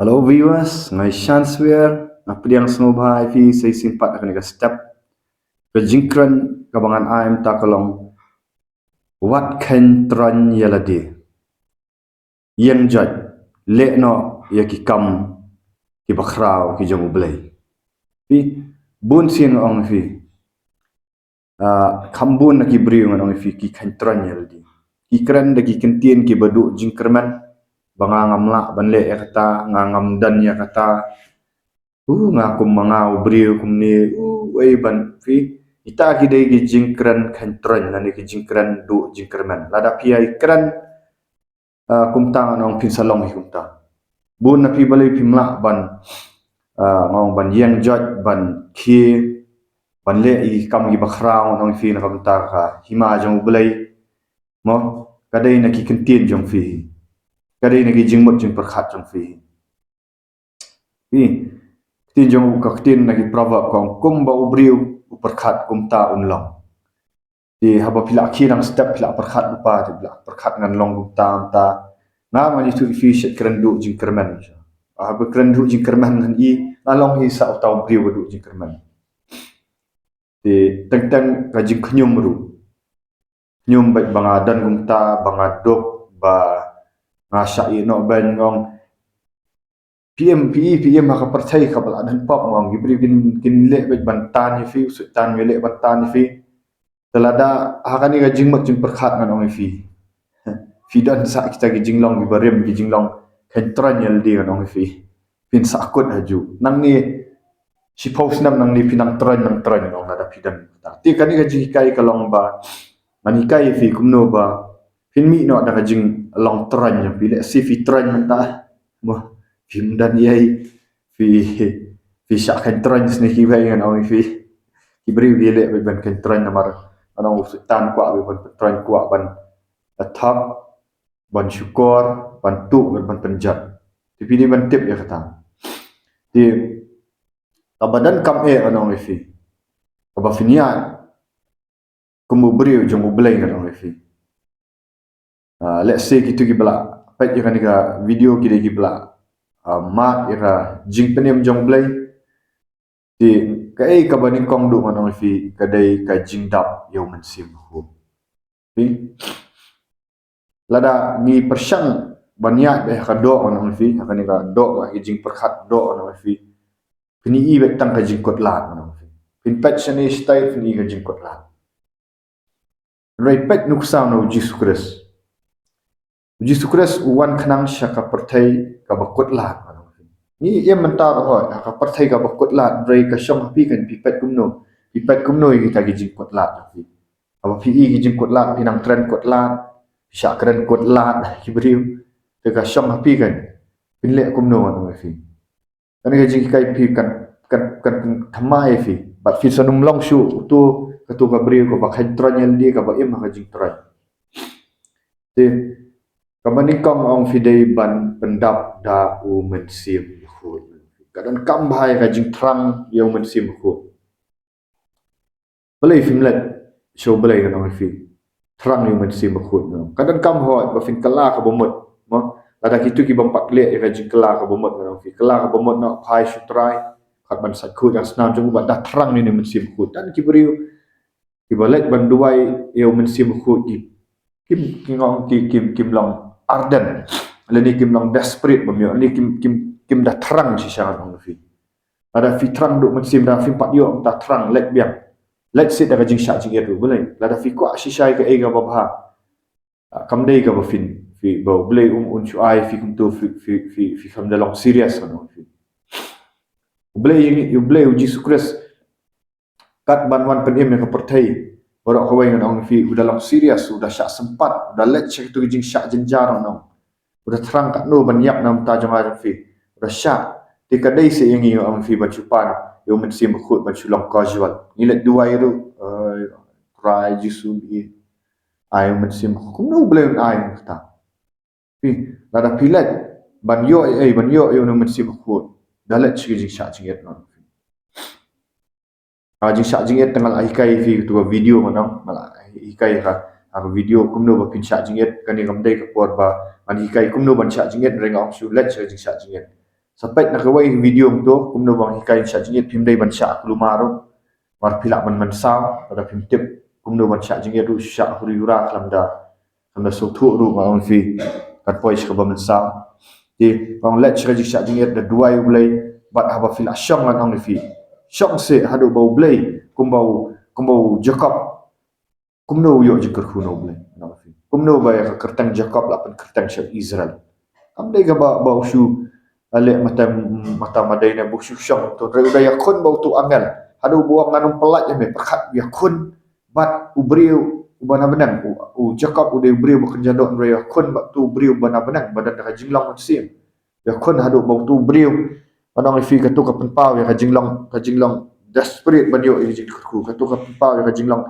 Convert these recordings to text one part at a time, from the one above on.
Hello viewers, ngai Shanswear, napriang snobha fi say simpat akan ka step ke jingkran kabangan aim takalong wat khen tran yaladi yang jat le no ya ki kam ki bakrao ki jamu blai fi bun sin ong fi khambun na ki briu ong fi ki khen tran yaladi ki kran da ki kentien ki badu jingkerman bangangam la ban le ya kata ngangam dan ya kata ngakum mangau beriu kumni wei ban fi ita ki dei ki jingkran kentran nani ki jingkran du jingkerman lada piai kran kumta nong pin salong hi kumta bun na pi balai pimla ban ngong ban yang jot ban ki ban le i kam gi bakrao nong fi na kumta ka hima jong balai mo kadai na ki kentien jong fi kadai na ki jingmot jing perkhat jong fi tin jong ka tin na ki proverb kong kum ba ubriu perkhat kumta unlong di haba pila akhirang step pila perkhat lupa di pila perkhat ngan long kumta ta na mani tu fi shet kerendu jing kerman haba kerendu jing kerman ngan i ngalong hi sa utau briu du jing kerman di teng ka jing knyum ru nyum baik banga dan kumta banga dok ba ngasa i no ben ngong PM haka percaya kapal adan pop ngong gibri kin le bet bantan fi sultan le bantan fi telada haka ni gajing mak jing perkhat ngan ong fi dan sa kita gijing long gibarem gijing long kentran yel di ngan ong fi pin sakut haju nang ni si post nang ni pinang tran nang tran ngong ada pidan ti kan ni gajing kai kalong ba mani kai fi kumno ba pin mi no ada gajing long tran yang pi le si fi tran menta mo film dan yai fi syak kentran sini ki bai ngan ong fi kibri wile ban kentran namar anong sultan kwa ban kentran kwa ban athap ban syukur ban tu ban penjat tapi ni ban tip ya kata di abadan kam anong fi aba finia kumu beri jong ublai ngan ong fi let's say gitu ki bala pet ya kan video ki de ki bala mat ira jing penem jong blai di kai ka bani kong du ngan fi kadai ka jing dap yo men sim hu pi lada ni persyang banyak be ka do ngan fi akan ni ka do ka jing perkhat do ngan fi pini i bet tang ka jing kot lat ngan fi pin pet sani style pini ka jing kot lat repet nuksa no Jesus Christ wan khnang syaka perthai ka bakot lat ni ia mentar hoi ka perthai ka bakot lat brei ka syong hapi kan pipet kumno kita gi jing kot lat fi apa pi gi jing kot lat pinang tren kot lat syak kren kot lat ki briu te ka syong hapi kan pinle kumno anu fi kan ga jing kai pi kan thamai fi bat fi sanum long shu tu ka briu ko bakhan tren yel di ka ba im ka jing tren te kabani kong ong fidei ban pendap da u mensim khut kadan kam bhai ka jing trang yo mensim khut balai fimlet show balai kan ong fi trang yo mensim khut no kadan kam hoi ba fin kala ka bomot mo ada kitu ki bampak le ka jing kala ka bomot kan ong fi kala ka bomot no phai sutrai khat ban sat khut yang snam jung ba da trang ni mensim khut dan ki briu ki balai ban duai yo mensim khut kim ngong kim long arden leni kim long desperate bamyo ni kim dah terang si syarat ong fi ada fi terang duk mensim dah fi pat yo dah terang let biang let sit da jing syak jing yeru boleh la da fi kwa si syai ka ega babha kam dei ka bafin fi bo boleh un chu ai fi kum tu fi kam da long serious ong fi boleh Jesus Christ kat banwan penim yang pertai orang kawai ngan ong fi udah long serius udah syak sempat udah let cek tu jing syak jenjar nong udah terang kat no ban yap nam ta jong ajang fi udah syak ti kadai se yangi ong fi bacupan yo men sim khut ban long casual ni let dua itu try jisu bi ai men sim kum no boleh ai ta fi ada pilet ban yo yo no men sim khut dah let cek jing syak jing nong jing syak jing tengah ikai fi tu video manam mala ikai ka video kumno ba pin syak jing kan ni gamdai ka por ba an ikai kumno ban syak jing reng ong shu let jing syak jing Sampai nak kawai video tu kumno bang hikain sya jingit phim dai ban sya kelumaru mar pilak man sao pada phim tip kumno ban sya jingit ru sya huri ura kelamda sutu ru ma on fi kat poi ska ban sao di bang let sya jingit da duai ulai bat haba fil asyam man on fi syok se hadu bau blai kumbau Jacob kumno yo jikar kuno blai na fi kumno ba ya kertang Jacob la pen kertang sya Israel am dai ga bau syu ale mata madai na busyu syong to re udaya kun bau tu angal hadu buang nganung pelat ya me perkhat ya kun bat ubriu ubana benang Jacob udah ubriu bekerja dok re kun bat tu ubriu ubana benang badan ka jinglang sim ya kun hadu bau tu ubriu anong ifi katu ka penpau ya ka jinglang desperate banyo ini jingku katu ka penpau ya ka jinglang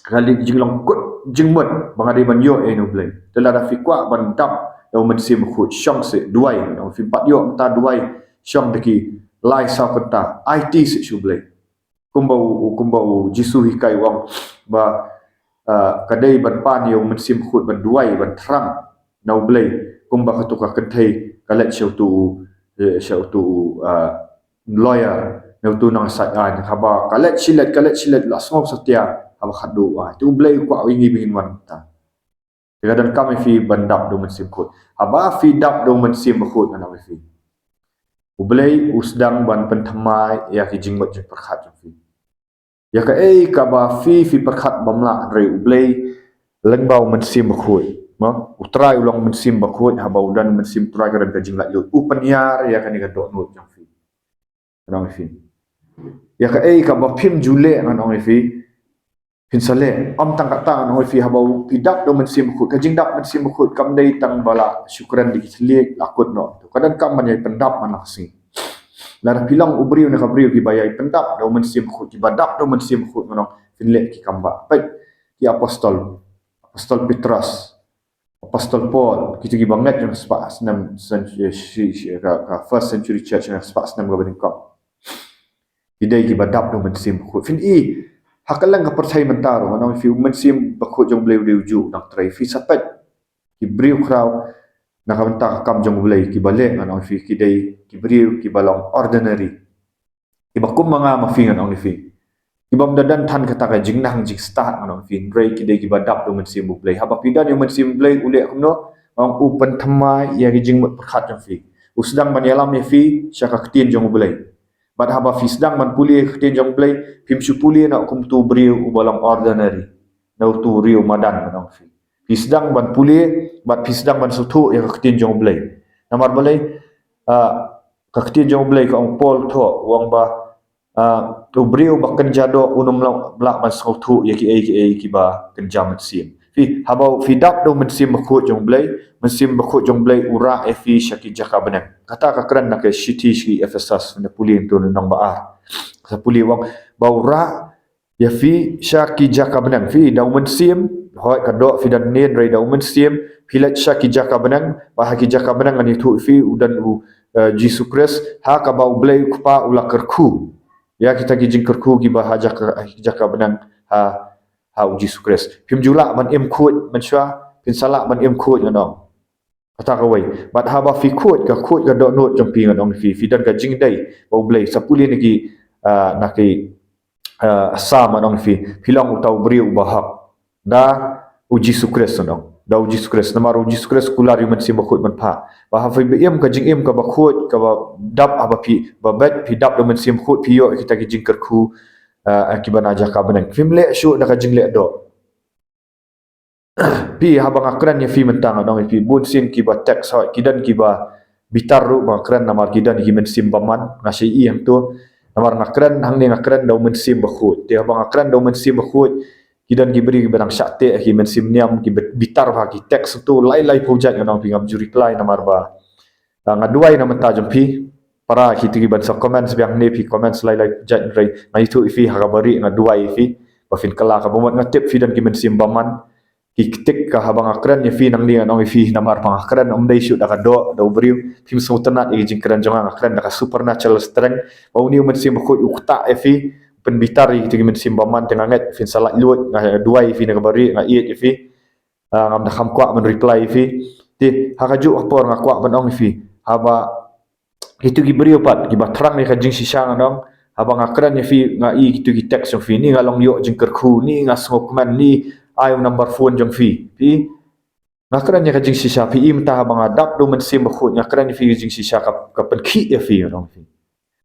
kali jinglang kut jingmut bangade banyo enu blai telah fi kwa bandam yang mensim khut syong se duai yang fi pat yo ta duai syong deki lai sa kota IT se shublai kumbau jisu hikai wang ba kadai ban pan yang mensim khut ban duai ban trang nau blai kumba katuka kentai kalet syau tu lawyer nau tu nang sat haba kalet silet la semua setia haba khadu tu blai kwa wingi bingin wan ta kadang kami fi bandap do mensim khut haba fi dap do mensim khut ana fi ublai usdang ban pentamai ya ki jingmot je perkhat fi ya ka ka ba fi perkhat bamla re ublai lengbau mensim khut ma utrai ulang mensim khut haba udan mensim trai kadang ka jinglat lut upanyar ya kan ka dok not jang fi ana fi ya ka ba phim jule ana fi Pinsale am tang kata no fi habau pidak do mensim khut kajing dap mensim khut kam dai tang bala syukran di kislik lakut no kadang kam man yai pendap man aksi lar pilang ubriu ne kabriu ki bayai pendap do mensim khut ki badak do mensim khut no finle ki kamba pai ki apostol Petrus apostol Paul ki banget yang sepak senam ka first century church yang sepak senam ga beningkap idai ki badak do mensim khut fin hakalang ka percaya mentaro manong fi mensim bakho jong blai uju nak trai fi sapet ki briu kraw nakamenta kam jong blai ki bale manong fi ki dai ki briu ki balong ordinary ki bakum manga mafi manong fi ki bam dadan than kata ka jingnang jing start manong fi rai ki dai ki badap do mensim blai haba pidan yo mensim blai ule kumno mang upen thamai ya ki jing perkhat jong fi usdang ban yalam ya fi syaka ketin jong blai bad haba fi sedang man puli ketin jong blai phim su puli nak kum tu briu ubalang ordinary nau tu riu madan manong fi sedang ban puli bad fi sedang ban sutu ya ketin jong blai namar balai ka ketin jong blai ka ong Paul tho wang ba tu briu bakan jado unum blak ban sutu ya ki ba kenjam sim fi habau fi dap do mensim bakhut jong blai mensim bakhut jong blai ura fi syaki jaka benak kata ka kran nak shiti shi Ephesus ne puli tu nang ba sa puli wang baura ya fi syaki jaka benang fi dau mensim hoi ka do fi dan nen rai dau mensim filat syaki jaka benang ba haki jaka benang ani tu fi udan Jesus Christ ha ka bau blai kupa ula kerku ya kita ki jing kerku ki ba jaka benang ha Jesus Christ phim jula man em khut man sha pin sala man em khut ngono kata ka wei bat haba fi khut ka do not jong pi ngong fi dan ka jing dai bau blai sapuli ni ki naki sa manong fi hilang utau briu bahak da uji sukres sonong da uji sukres namar uji sukres kular yuman si bakhut man pha ba ha fi em ka jing em ka bakhut ka ba dap aba pi ba bet pi dap yuman si bakhut pi yo kita ki jing kerku akibana jaka benang film le show da ka jing le do pi ha bang akran ya fi mentang dong pi bun sin ki ba tek sa ki dan ki ba bitar ru ba akran namar ki dan ki men sim baman ngasi i yang tu namar ngakran hang ni ngakran dau mensim bakhut dia bang akran dau mensim bakhut kidan gibri barang syate ki mensim niam ki bitar ba ki teks tu lai project nang pingam ju reply namar ba ngaduai nama ta jumpi para ki tigi ban sa comments biang ne pi comments lai project rai ngai tu ifi hagabari ngaduai ifi ba fin kala ka bomot ngatip fi dan ki mensim baman ki ketik ka habang akran ya fi nang ni nang ifi namar pang akran dai shoot da do da briu film sultanat i jingkran jong akran da supernatural strength bau ni mensim bakhut ukta ifi penbitar i tigi mensim baman tenganget fin salat lut ngaduai ifi ngabari ngai ifi ngam da kham kwa men reply ifi ti hakaju apor ngakwa ban ong ifi haba Itu giberi opat giba terang ni kajing sisa ngadong abang akran ya fi nga i gitu gi text jong fi ni ngalong yo jing kerku ni nga smoke man ni ai number phone jong fi ngakran ya kajing sisa fi im ta abang adap do men sim khut ngakran fi jing sisa ka pen khi ya fi ngadong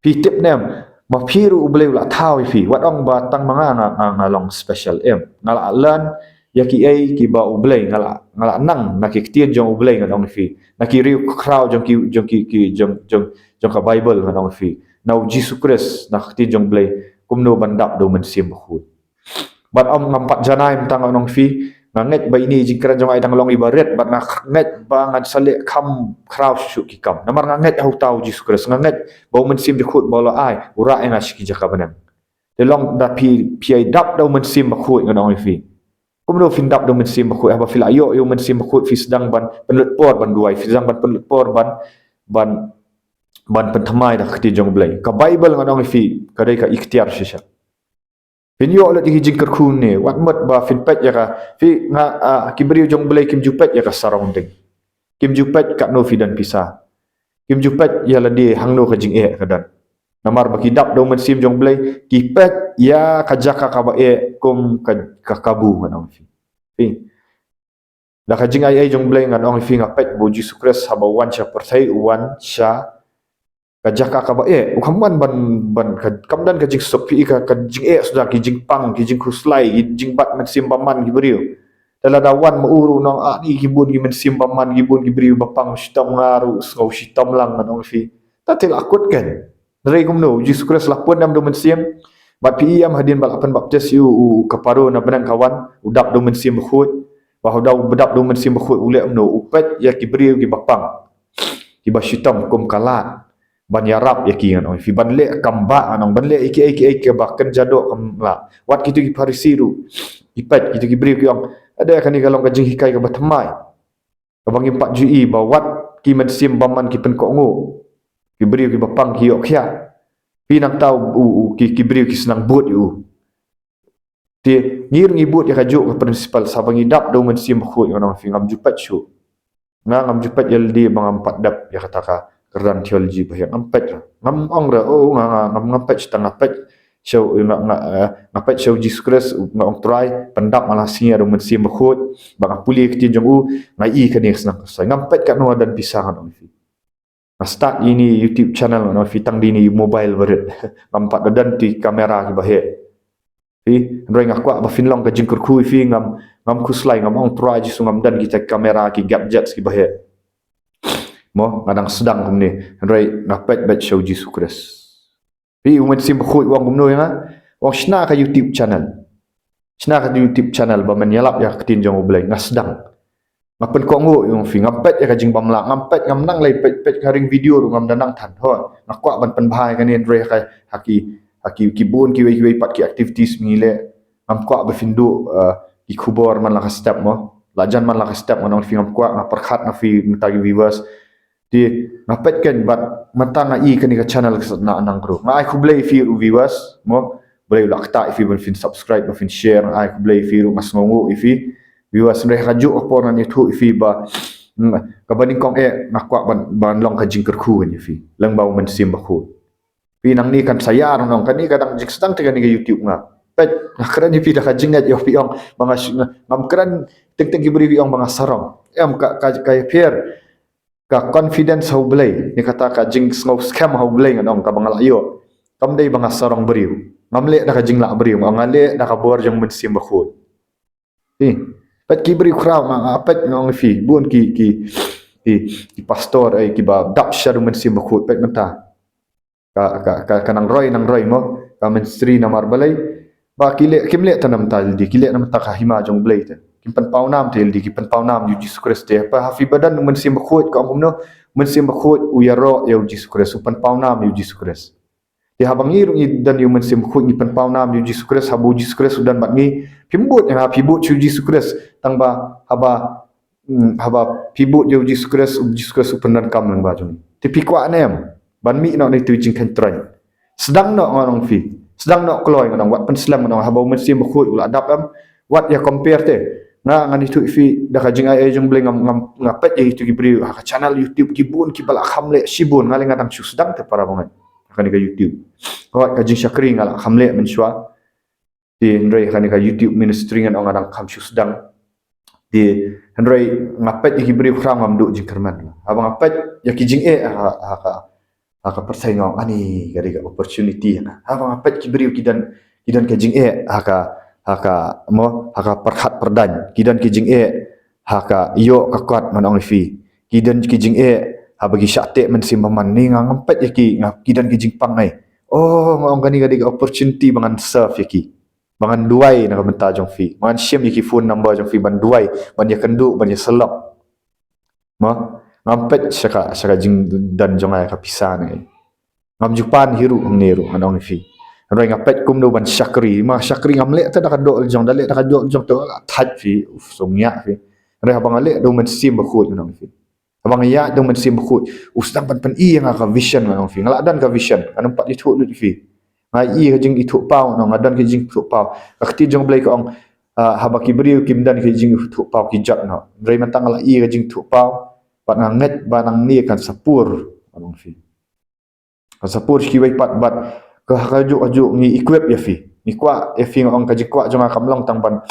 fi tip nem ma phiru ublei la thau fi wat ong ba tang manga ngalong special ngala lan ya ki ai ki ba ublei ngala nang na ki tien jong ublei ngadong fi na ki riu crowd jong ka bible ngadong fi nau Jesus Christ na khti jong blei kumno bandap do men sim khut bat om ngampat janai tang nong fi nganget ba ini jingkran jong ai dang long ibarat bat na nget ba ngan sale kam crowd shu ki kam namar nganget hau tau Jesus Christ nganget ba men sim di khut bola ai ura enga shiki jaka banang de long da pi ai dap do men sim khut ngadong fi kumno fin dap do men sim khut ba fil ayo yo men sim khut fi sedang ban penlut por ban duai fi sedang ban penlut por ban pentamai dah khti jong blai ka bible ngadong fi kadai ka ikhtiar shisha fin yo la digi jingker khun ne wat mat ba fin pet ya ka fi nga kibri jong blai kim jupet ya ka surrounding kim jupet ka no fi dan pisa kim jupet ya la di hangno ka jing e ka dan namar ba kidap do men sim jong blai ki pet ya ka jaka ka ba e kum ka kabu ngadong fi da ka jing ai jong blai ngadong fi nga pet bo Jesus Christ haba wan cha perthai wan cha kajaka ka ba ukhamban ban kamdan ka jing sopi ka jing sudah ki jing pang ki jing khuslai ki jing bat men sim baman ki beriu dala dawan mauru nong ni ki bun ki men sim baman ki bun ki beriu bapang sitam ngaru skau sitam lang nong fi tatil akut kan dari kumno Jesus Christ lapun nam do men sim bat pi am hadin bal apan baptis yu kaparo na benang kawan udap do men sim khut bahau dau bedap do men sim khut ule amno upet ya ki beriu ki bapang ki basitam kum kalat ban yarap yaki ngan fi ban le kamba anong ban le iki bahkan jado kamla wat kitu ki parisiru ipat kitu ki bri kyong ada kan kalong kajing hikai ka batamai kabang impak jui ba wat ki men sim baman ki pen ko ngo ki bri ki bapang ki yok khia pinang tau ki bri ki senang bot yu ti ngir ngibut ya kajuk ka principal sabang idap do men sim khut ngan fi ngam jupat shu ngam jupat yaldi bang empat dap ya kataka keran teologi bahaya ngampet ngam ong ra ngam ngampet setengah pet show ngampet show Jesus Christ ngam try pendap malah sia do men sim khut bang puli ke jong ngai ka ni senang sai ngampet ka no dan pisang on fi start ini YouTube channel no fitang dini mobile berit ngampat dan ti kamera ki bahaya fi roi ngakwa ba finlong ka jingkur khu fi ngam kuslai ngam ong try ji sungam dan kita kamera ki gadgets ki bahaya mo ngadang sedang kumni roi ngapet bet show Jesus Christ pi umat sim khoi wang kumno yang wang sna ka YouTube channel ba men yalap ya ketin jong oblai ngasdang ngapen ko ngo yung fi ngapet ya ka jing bamla ngapet ngam nang lai pet karing video ru ngam danang than ho ngakwa ban pen bhai kan en roi ka haki kibun ki wei pat ki activities mile ngam kwa ba findu ki khubor man la ka step mo lajan man la ka step ngon fi ngam kwa ngaperkhat na fi mtagi viewers di ngapet kan bat mata ngai kan ka channel na anang group ngai ku blai fi viewers mo boleh lakta if you fin subscribe fin share ai ku blai fi mas ngongu if viewers mereka ju opor nan itu if ba kabaning kong ngakwa ban long ka jingker ku kan if lang bau men sim baku pi nang ni kan saya nong kan ni kadang jik sedang tegan ni YouTube nga pet ngakran ni pi dah ka jingat yo pi ong ngam kran tek gibri pi ong banga sarong ka pier ka confidence hau blai ni kata ka jing ngau scam hau blai ngadong ka bangal ayo kam dei banga sarong beriu ngamle da ka jing la beriu ngale da ka bor jang men sim bakhut pet ki beriu kra ma pet ngong fi bun ki pastor ki ba dap sharu men sim bakhut pet menta ka nang roi mo ka ministry na marbalai ba kimle tanam tal di kile nam ta ka hima jong blai ta kimpan paunam tel di kimpan paunam yu Jesus Christ te pa hafi badan men sim bakhut ko amno men sim bakhut uyaro ya Jesus Christ upan paunam yu Jesus Christ ti habang ngiru ni dan yu men sim bakhut ni pan paunam yu Jesus Christ habu Jesus Christ udan bat ngi pimbut ya pibut yu Jesus Christ tang ba haba pibut yu Jesus Christ upan dan kam lang ba jong ti pikwa nem ban mi no ni tu jing kan tran sedang no ngorong fi sedang no kloy ngorong wat pen slam ngorong haba men sim bakhut ula adap am wat ya compare te ngan itu fi dah kajing ai jong bleng ngapet je itu gibri ha channel YouTube kibun kibal khamle sibun ngale ngadang susdang te para bangai akan ke YouTube kau kajing syakri ngala khamle menshwa di ndrei akan ke YouTube ministry ngan ngadang kham susdang di ndrei ngapet je gibri khram ngamdu jingkerman abang ngapet ya kijing ha persaingan ani gari opportunity abang ngapet gibri kidan kajing haka perkhat perdan kidan kijing haka iyo kakwat manong fi kidan kijing ha bagi syate men simpaman ni ngampet yaki kidan kijing pangai ngong gani opportunity bangan serve yaki bangan duai na kamenta jong fi bangan shim yaki phone number jong fi ban duai ban ya kendu ban ya selok ngampet saka jing dan jong ai kapisa ni ngam jupan hiru ngneru manong fi Rai ngapet kum do ban syakri ngamle ta dak do jong dalek dak do jong to that fi songnya fi rai abang ale do men sim bakut nang fi abang ya do men sim bakut usang pan i yang ka vision nang fi ngala dan ka vision kan empat itu lu fi ngai i jing itu pau nang dan ke jing tu pau akti jong blai ko ong habaki bri kim dan ke jing tu pau ki jat no rai mentang ngala i ke jing tu pau pat nganget banang ni kan sapur nang fi sapur ki wai pat bat kajuk ni equip ya fi ni kwa ya fi ngong kaji kwa jonga kamlong tang ban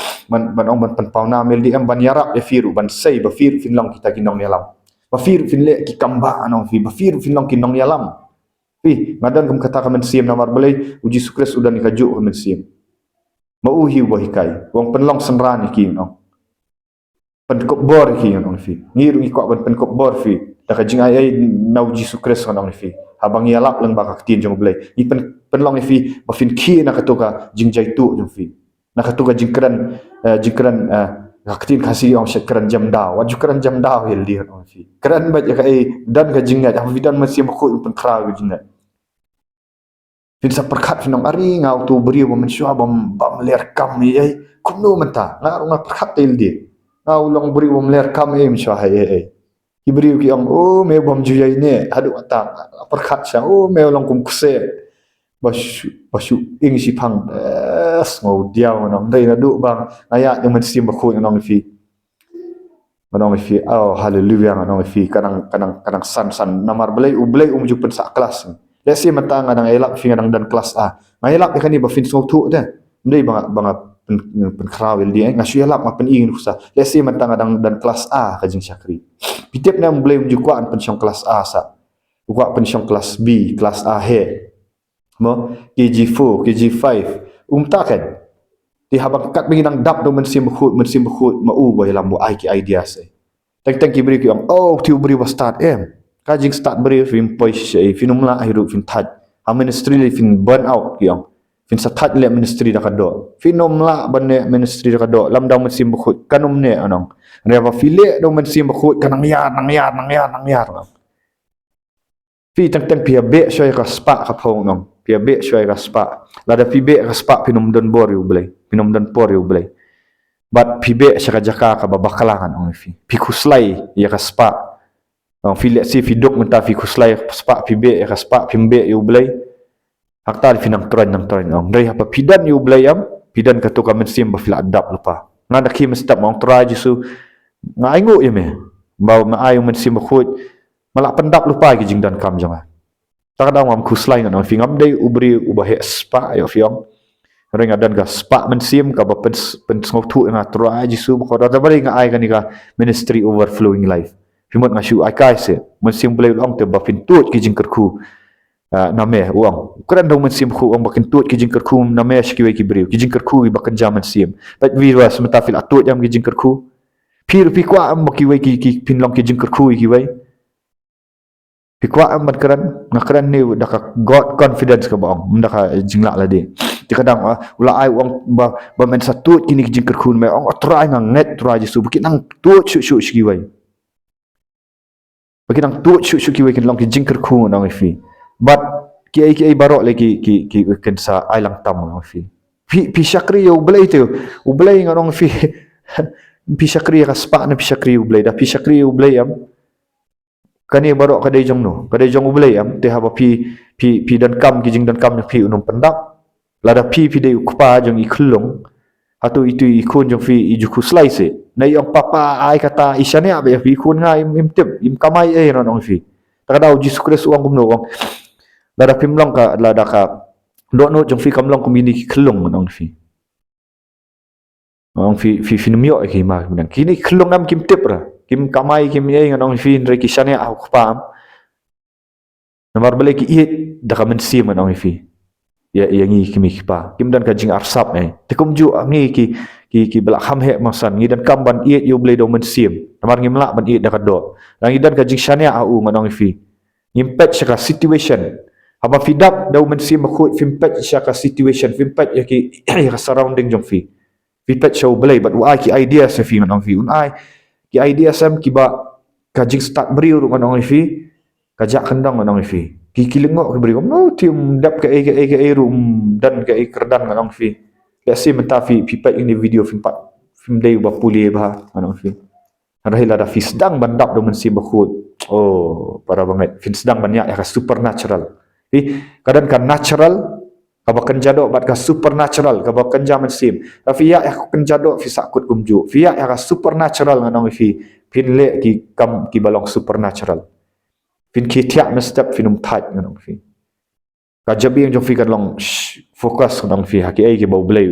ong ban pauna mel di am ban yarap ya fi ru ban sei ba fi fin long kita kinong yalam ba fi fin le ki kamba anong fi ba fi fin long kinong yalam fi ngadan kum kata kamen sim namar belai uji sukres udan ni kajuk kamen sim mau hi wa hikai wong penlong senran ki no pen kop bor ki no fi ngiru ki kwa ban pen kop bor fi da kajing ai na uji sukres anong fi abang yalap lang bakak tin jong blai ni penlong fi bafin ki na katuka jingjai tu jong fi na katuka jingkran haktin khasi ong syakran jamda wa jukran jamda hil dia ong fi kran ba ja kai dan ka jingat ha vidan masih makut pen kra ga jingat fin sa perkhat finong ari ngau tu beri wa mensyua bam ler kam ai kumno menta ngaru nga perkhat tel dia ngau long beri wa ler kam mensyua ai Ibri ki ang me bom juyai ne hadu atang perkhat sya me long kum kuse basu ing si phang ngau diaw nang dai na du bang aya yang men sim bakhu nang fi hallelujah nang fi kanang san namar belai ju pen sa kelas le si matang nang elak fi nang dan kelas A ngai lak kan ni ba fin so thu de ndai bang pen krawil dia ngasu elak ma pen ing rusa le si matang dan kelas A ka jing syakri pitep na boleh menjukuan pensiun kelas A sa. Buka pensiun kelas B, kelas A he. KG4, KG5. Umtakan. Di habang kat menginang dap do mensim bekhut mau boy lambu ai ki idea se. Tang ki beri ki tiu beri was start Kajing start beri film pois finumla ahiru fin tad. A ministry le fin burn out ki fin satat le ministry da kado. Finumla banne ministry da kado. Lam dang mensim bekhut kanum ne anong. Reva file do men sim bakut kanang yar fi tang pia be shoy ka spa ka phong nong pia be shoy ka spa lada pi be ka spa pinum don bor yu blai pinum don por yu blai bat pi be saka jaka ka babakalangan ong fi kuslai ya ka spa ong file si fi dok menta fi kuslai spa pi be ya ka spa pimbe yu blai haktar finang tron ong dai apa pidan yu blai pidan ka to ka men sim ba fila adap lupa ngada ki mestap ong tra jisu ngaingu ya me bawa maayu men sim khut malak pendap lupa ki jing dan kam janga takadang mam kuslai ngan fi ngam dei ubri ubahe spa yo fiong renga dan ga spa men sim ka ba pen ngau thu nga tra jisu ko da bari nga ai kan ka ministry overflowing life himot nga shu ai kai se men sim blai long te ba fin tut ki jing kerku name uang ukuran dong men sim khu ong bakin tut ki jing kerku name shki we ki bri ki jing kerku ba kan jaman sim pat virwa semata fil atut jam ki jing kerku Pir pikwa am ki wai ki pinlong ki jingker khu ki wai pikwa am keran ngakran ni daka god confidence ka bang mendaka jingla la de kadang ula ai wong ba men satu kini ki jingker khu me ong try nganget try jisu bikin nang tu shu ki wai bikin nang tu shu ki wai kin long ki jingker khu nang fi but ki barok lagi ki ken sa ai lang tam nang fi pi syakri yo belai tu ublai ngarong fi Pisakri ka spa na pisakri ublay da pisakri ublay kani barok kadai jong no kadai jong ublay te haba pi dan kam kijing dan kam na pi unum pendap lada pi de ukpa jong iklong Atau itu ikun jong fi ijuku slice na yung papa ai kata isane abe fi ikun nga imtip im kamay non fi takada Jesus Christ uang kumno uang lada pimlong ka lada ka no jong fi kamlong community klong non fi ong fi numyo ki ma kini klong nam kim tip ra kim kamay kim ye non fi re kisane au pam namar bale ki it da ka mensim non fi ya yang kimi pa kim dan ka jing arsap tekum ju ngi ki belak ham he masan ngi dan kam ban iet yu blei do men sim namar ngi melak ban iet da ka do ngi dan ka jing shania au manong fi impact shaka situation haba fidap do men sim khu impact shaka situation impact ya ki ya surrounding jong fi impact show blei but wa ki idea se fi manong fi un ai ki idea sam ki ba ka jing start beriu manong fi ka jak kendang manong fi kilingok ke beri no tium dap ke room dan ke kerdan ngang fi la si menta fi pipat ini video film pat film dai ba puli ba ngang fi ada hila da fi sedang bandap do mensi bakhut oh para banget fin sedang banyak ya supernatural fi kadang kan natural kabakan jadok bat ka supernatural kabakan jaman sim tapi ya kan jadok fi sakut kumju fi ya supernatural ngang fi pin le ki balong supernatural fin kitiak mestap finum tat ngang fi ka jabi yang jong fi kan long fokus ngang fi haki ai ki bau blai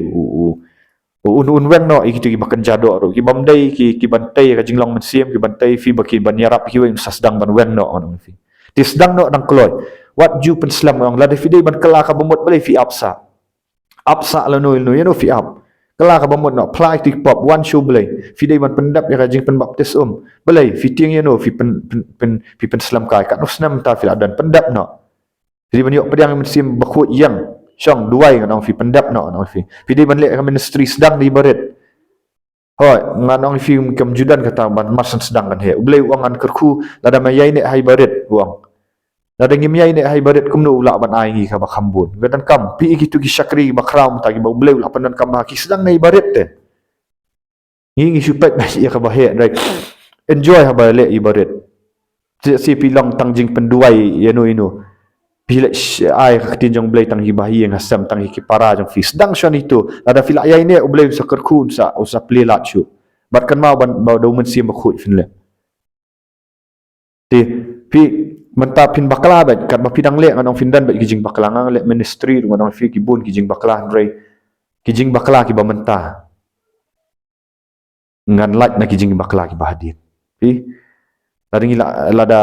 un wen no iki tu ki makan jadok ro ki bamdai ki bantai ka jinglong mensiam ki bantai fi baki banyarap ki wen sasdang ban wen no ngang fi ti sedang no dang kloy wat ju pen slam ngang la de fi dei ban kala ka bomot blai fi apsa la no no fi ap kala ka bomot no apply TikTok one show blai fi dei ban pendap ya jing pen baptis blai fi tiang no fi pen slam kai kat no snam ta fi dan pendap no jadi ban yok pedang mensim bakhut yang syong duai nganong fi pendap no nong fi dei ban lek ka ministry sedang di baret hoi nganong fi kam judan kata ban marsan sedang kan he blai uangan kerku lada mayai ne hai baret uang lada ngimyai ne hai baret kumno ula ban ai ngi ka bakambun gadan kam pi gitu ki syakri bakram ta ki blai ula pandan kam ki sedang nei baret te ngi supet ba ya ka bahe right enjoy ha ba le ibaret si pilong tangjing penduai yano ino bila ai ka tinjong blai tang hibahi yang asam tang ki para jong fi sedang syan itu lada fila yai ne blai sa kerkun sa usa plelat chu bat kan mau ban ba do men sim bakhut fin le ti pi menta pin bakla ba kat ba pidang le nganong findan ba kijing bakla ngang le ministry nganong fi kibun kijing bakla ndrei kijing bakla ki ba menta ngan lat na kijing bakla ki ba hadit pi lada ngila lada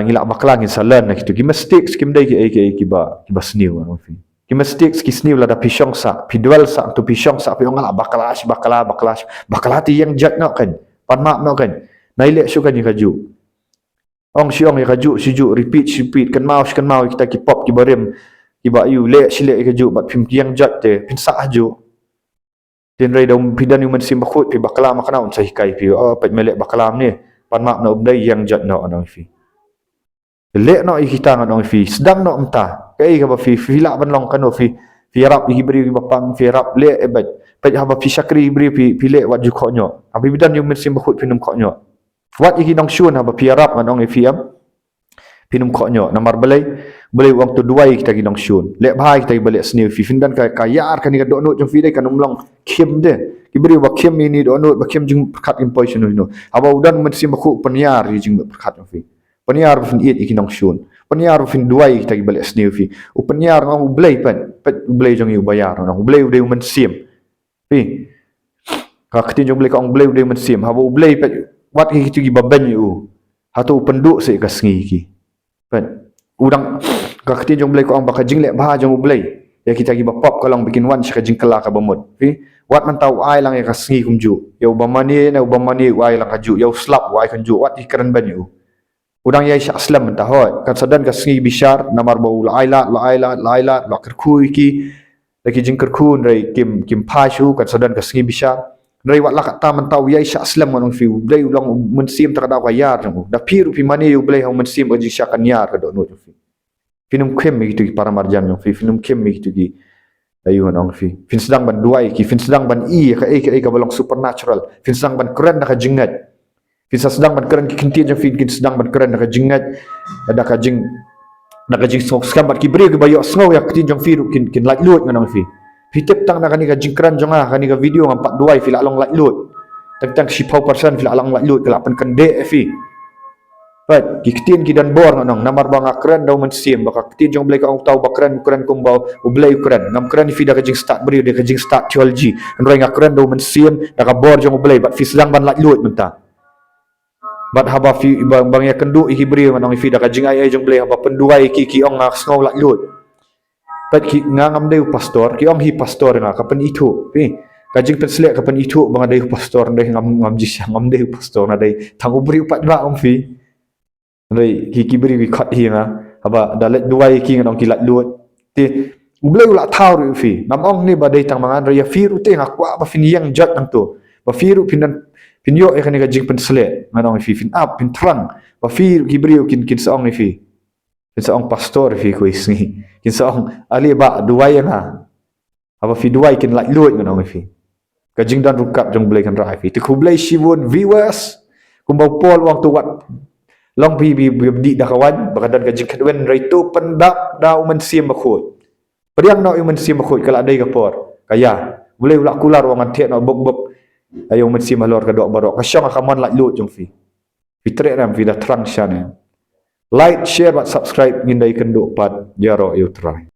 ngila bakla ngin salan na kitu ki mistakes kim dai ki ba sniu nganong fi ki mistakes ki sniu lada pisyong sa pidwal sa tu pisyong sa pi ngala bakla ti yang jat no kan pan mak no kan naile syu kan ni kaju ong siong ya kaju siju repeat kan mau kita ki pop ki barem ki ba yu le sile kaju bat pim yang jat te pin sa aju tin rai dom pidan yu men sim bakhut pi bakla makna un sai kai pi pat melek baklam ni pan mak no dai yang jat no anong fi le no kita nganong fi sedang no emta kai ka ba fi la ban long kano fi rap hi bri bapang fi rap le bat pat ha ba fi syakri bri pi le wat ju kho nyo abi bidan yu men sim bakhut pinum kho nyo wat iki nong syun ha ba pi rap nganong fiam pinum kho nyo namar balai wang tu duai kita ginong syun le bhai kita balik sni fi findan ka yar kan do no jong fi dai kan umlong khim de kibri wa khim ini do no ba khim jing khat in position no aba udan men sim khu panyar jing khat fi panyar fin it iki nong syun panyar fin duai kita balik sni fi u panyar ngong blai pat blai jong yu bayar no blai de men sim fi ka khatin jong blai ka ong blai de men sim aba blai pat wat ki tu gi baban yu hatu penduk se ka sngi ki pen udang ka khatin jong blai ko ong ba ka jing le ba jong blai ya kita gi bapop kalong bikin wan syaka jing kala ka bamut fi wat man tau ai lang ya ka sngi kumju ya ubamani ai lang ka ju ya slap wai kan ju wat ikran ban yu udang ya syak aslam ta hot kan sadan ka sngi bishar namar baul aila la kerkui ki lagi jing kerkun rai kim pashu kan sadan ka sngi bishar rai wat lak ta man tau ya syak aslam ngon fi blai ulang mensim tak ada wayar da piru pi mani yu blai hong mensim ji syakan yar ka do no fi finum kem gitu para marjan fi finum kem gitu gi ayu nong fi fin sedang ban duai ki fin sedang ban ka balong supernatural fin sedang ban keren ka jingat fin sedang ban keren ki kinti je fin sedang ban keren ka jingat ada ka jing sok skam bat ki bri ki bayo snow ya kitin jong fi kin lait lut nong fi Fitip tang na kani ka jingkran jonga kani ka video ngam 42 fila along lat lut. Tang 10% fila along lat lut kala pen kende fi. But kikitin kidan bor nganong namar bang akran daw man sim baka kitin jong blay ka ong taw bakran kran kung baw ublay kran ngam kran fi da ka jing start beri de ka jing start theology nroy ngakran daw man sim da ka bor jong ublay but fi slang ban lat lut menta. But haba fi bang ya kendu ihibri manong fi da ka jing ay jong blay haba penduai ki ong ngak sngaw lat lut. But ki ngam deu pastor ki ong hi pastor nga kapan itu fi kajing penslek kapan itu bang deu pastor deu ngam jis ngam deu pastor na deu tang ubri upat ba ong fi Lai ki beri wi khat hi nga haba dalet duai ki ngong kilat lut ti ubleu la thau ri fi nam ong ni badai tang mangan ria fi ru te nga kwa ba fin yang jat nang tu ba fi ru pinan pinyo e kani ka jing pen sle nganong fi fin up pin trang ba fi ki beri kin sa ong ni fi kin sa ong pastor fi ko isngi kin sa ong ali ba duai nga haba fi duai kin lat lut nganong fi ka jing dan rukap jong blai kan rai fi ti kublai shivun viewers kumbau pol wang tu wat long bi di da kawan bakadan ka jing kadwen raito pendap da uman sim bakhut periang no uman sim bakhut kala dai kapor kaya boleh ulak kular wang antek no bok ayo uman sim halor ka dok barok ka syang akaman lak lut jong fi fitre ram fi da trang shan like share but subscribe ngindai kenduk pat jaro you try